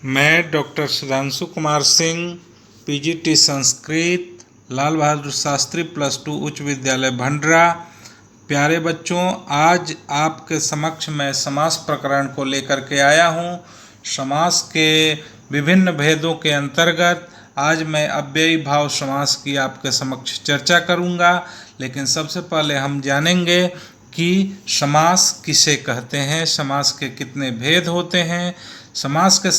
मैं doctor Sudhanshu Kumar Singh, PGT Sanskrit, Lal Bahadur Shastri +2 उच्च विद्यालय भंडरा। प्यारे बच्चों, आज आपके समक्ष मैं समास प्रकरण को लेकर के आया हूँ। समास के विभिन्न भेदों के अंतर्गत आज मैं अव्ययी भाव समास की आपके समक्ष चर्चा करूँगा। लेकिन सबसे पहले हम जानेंगे कि समास किसे कहते हैं, समास के कितने भेद होते हैं। समास के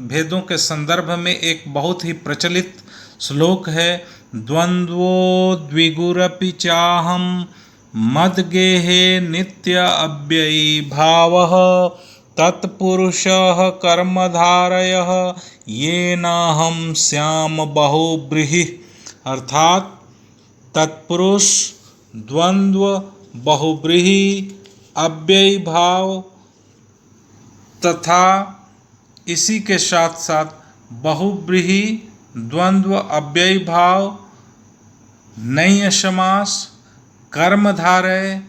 भेदों के संदर्भ में एक बहुत ही प्रचलित श्लोक है, द्वंद्वो द्विगुरपि चाहम मद्गेहे नित्य अव्ययी भावः तत्पुरुषः कर्मधारयः येनाहं स्याम बहुब्रीहिः। अर्थात तत्पुरुष, द्वंद्व, बहुब्रीहि, अव्ययी भाव तथा इसी के साथ साथ बहुब्रीहि, द्वंद्व, अव्ययी भाव, नय्य समास, कर्मधारय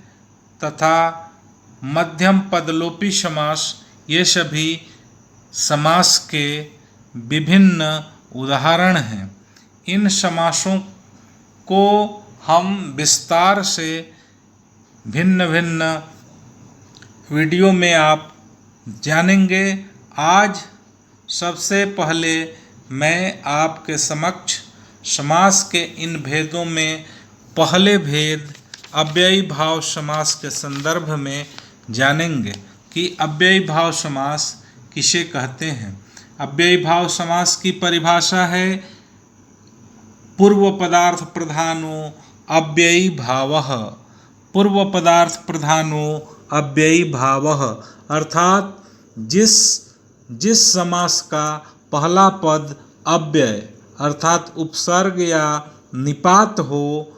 तथा मध्यम पदलोपी समास, ये सभी समास के विभिन्न उदाहरण हैं। इन समासों को हम विस्तार से भिन्न भिन्न वीडियो में आप जानेंगे। आज सबसे पहले मैं आपके समक्ष समास के इन भेदों में पहले भेद अव्ययी भाव समास के संदर्भ में जानेंगे कि अव्ययी भाव समास किसे कहते हैं। अव्ययी भाव समास की परिभाषा है, पूर्व पदार्थ प्रधानो अव्ययी भावः। पूर्व पदार्थ प्रधानो अव्ययी भावः अर्थात जिस समास का पहला पद अव्यय अर्थात उपसर्ग या निपात हो,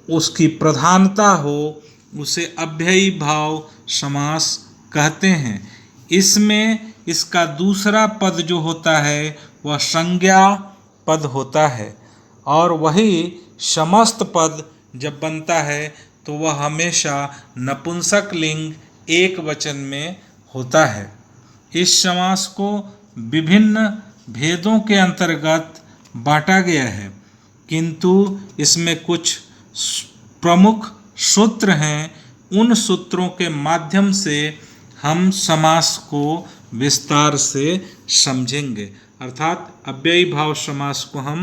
उसकी प्रधानता हो, उसे अव्ययी भाव समास कहते हैं। इसमें इसका दूसरा पद जो होता है वह संज्ञा पद होता है, और वही समस्त पद जब बनता है तो वह हमेशा नपुंसक लिंग एक वचन में होता है। इस समास को विभिन्न भेदों के अंतर्गत बांटा गया है, किंतु इसमें कुछ प्रमुख सूत्र हैं। उन सूत्रों के माध्यम से हम समास को विस्तार से समझेंगे। अर्थात अव्ययी भाव समास को हम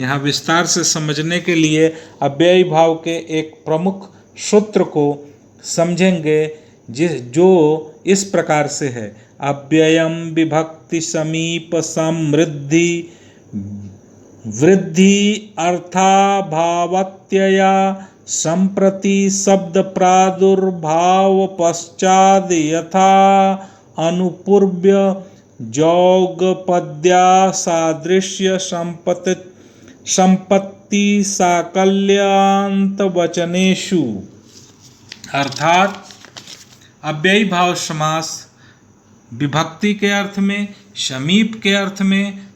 यहाँ विस्तार से समझने के लिए अव्ययी भाव के एक प्रमुख सूत्र को समझेंगे, जो इस प्रकार से है, अव्ययम विभक्ति समीप समृद्धि वृद्धि अर्थाभावत्यया संप्रति शब्द प्रादुर्भाव पश्चाद यथा अनुपूर्व्य जौगपद्या सादृश्य संपत्ति साकल्यांत वचनेषु। अर्थात अव्ययी भाव समास विभक्ति के अर्थ में, समीप के अर्थ में,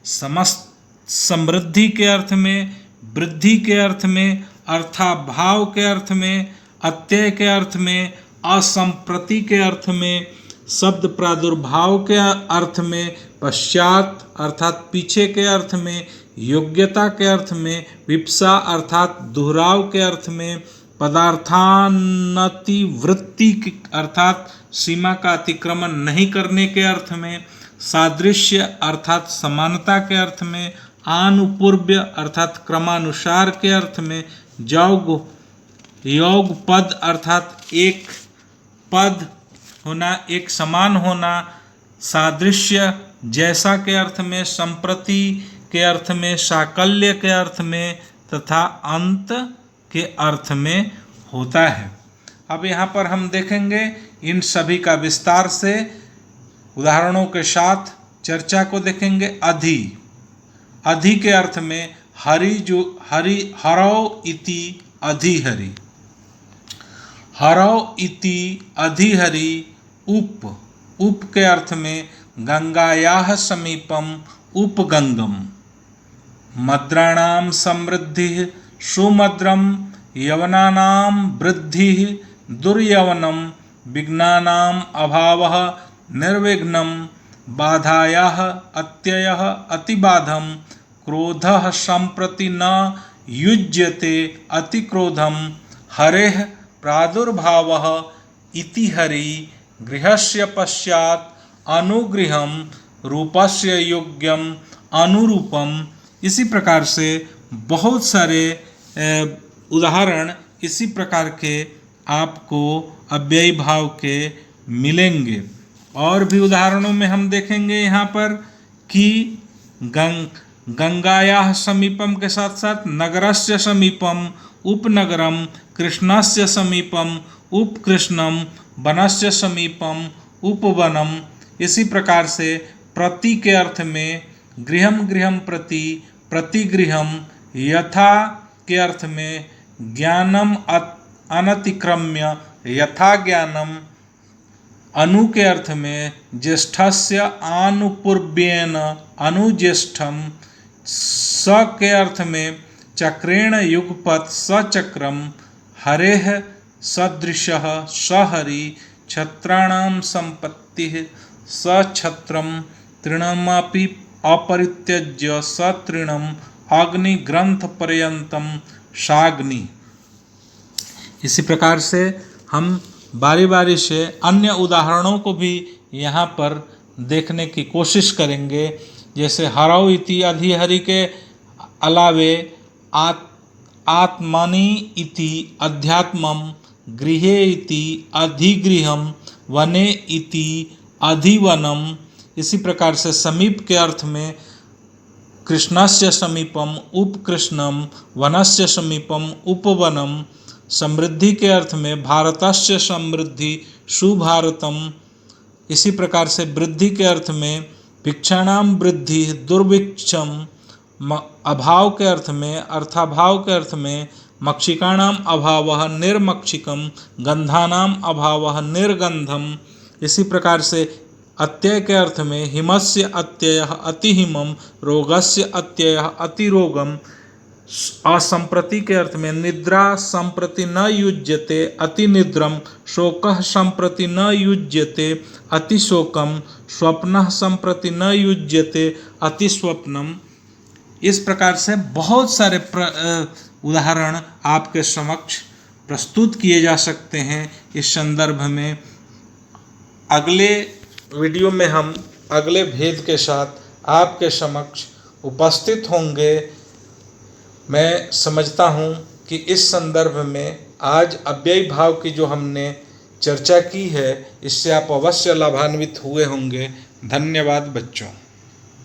समृद्धि के अर्थ में, वृद्धि के अर्थ में, अर्थाभाव के अर्थ में, अत्यय के अर्थ में, असंप्रति के अर्थ में, शब्द प्रादुर्भाव के अर्थ में, पश्चात अर्थात पीछे के अर्थ में, योग्यता के अर्थ में, विप्सा अर्थात दोहराव के अर्थ में, पदार्थानतिवृत्ति अर्थात सीमा का अतिक्रमण नहीं करने के अर्थ में, सादृश्य अर्थात समानता के अर्थ में, आनुपूर्व्य अर्थात क्रमानुसार के अर्थ में, योग पद अर्थात एक पद होना, एक समान होना, सादृश्य जैसा के अर्थ में, संप्रति के अर्थ में, साकल्य के अर्थ में तथा अंत के अर्थ में होता है। अब यहाँ पर हम देखेंगे इन सभी का विस्तार से उदाहरणों के साथ चर्चा को देखेंगे। अधि के अर्थ में हरि, जो हरौ इति अधिहरि, हरौ इति अधिहरि। उप के अर्थ में गंगायाः समीपम उपगंगम। मद्राणाम समृद्धि सुमद्रम, यवनानाम वृद्धि दुर्यवनम, विघ्नानाम अभावः निर्विघ्नं, बाधायाः अत्ययः अतिबाधम क्रोधः सम्प्रति न युज्यते अतिक्रोधम हरेः प्रादुर्भावः इति हरि गृहस्य पश्चात् अनुगृहम रूपस्य योग्यम अनुरूपम। इसी प्रकार से बहुत सारे उदाहरण इसी प्रकार के आपको अव्ययी भाव के मिलेंगे। और भी उदाहरणों में हम देखेंगे यहाँ पर कि गंगायाः समीपम के साथ साथ नगरस्य समीपम उपनगरम, कृष्णस्य समीपम उपकृष्णम, वनस्य समीपम उपवनम। इसी प्रकार से प्रति के अर्थ में गृहम गृहम प्रति, प्रतिगृहम, यथा के अर्थ में ज्ञानम अनतिक्रम्य, यथा ज्ञानम, अनु के अर्थ में ज्येष्ठस्य आनुपूर्व्येन अनुज्येष्ठम, स के अर्थ में चक्रेण युगपत् सचक्रम, हरेः सदृशः सहरि, छत्राणां संपत्तिः सछत्रम, तृणमपि अपरित्यज्य सतृणम, अग्निग्रंथ पर्यंतम साग्नि। इसी प्रकार से हम बारी बारी से अन्य उदाहरणों को भी यहाँ पर देखने की कोशिश करेंगे। जैसे हरौ इति अधिहरि के अलावे आत्मनि इति अध्यात्मम, गृहे इति अधिगृहम, वने इति अधिवनम। इसी प्रकार से समीप के अर्थ में कृष्णस्य समीपम उपकृष्णम, वनस्य समीपम उपवनम। समृद्धि के अर्थ में भारतस्य समृद्धि सुभारतम। इसी प्रकार से वृद्धि के अर्थ में भिक्षाणाम वृद्धि दुर्भिक्षम। अभाव के अर्थ में, अर्थाभाव के अर्थ में मक्षिकाणाम अभावः निर्मक्षिकम, गंधानाम अभावः निर्गंधम। इसी प्रकार से अत्यय के अर्थ में हिमस्य अत्ययः अतिहिमम, रोगस्य अत्ययः अतिरोगम। असंप्रति के अर्थ में निद्रा संप्रति न युज्यते अतिनिद्रम, शोकः संप्रति न युज्यते अतिशोकम, स्वप्नः संप्रति न युज्यते अतिस्वप्नम। इस प्रकार से बहुत सारे उदाहरण आपके समक्ष प्रस्तुत किए जा सकते हैं। इस संदर्भ में अगले वीडियो में हम अगले भेद के साथ आपके समक्ष उपस्थित होंगे। मैं समझता हूँ कि इस संदर्भ में आज अव्ययी भाव की जो हमने चर्चा की है, इससे आप अवश्य लाभान्वित हुए होंगे। धन्यवाद बच्चों।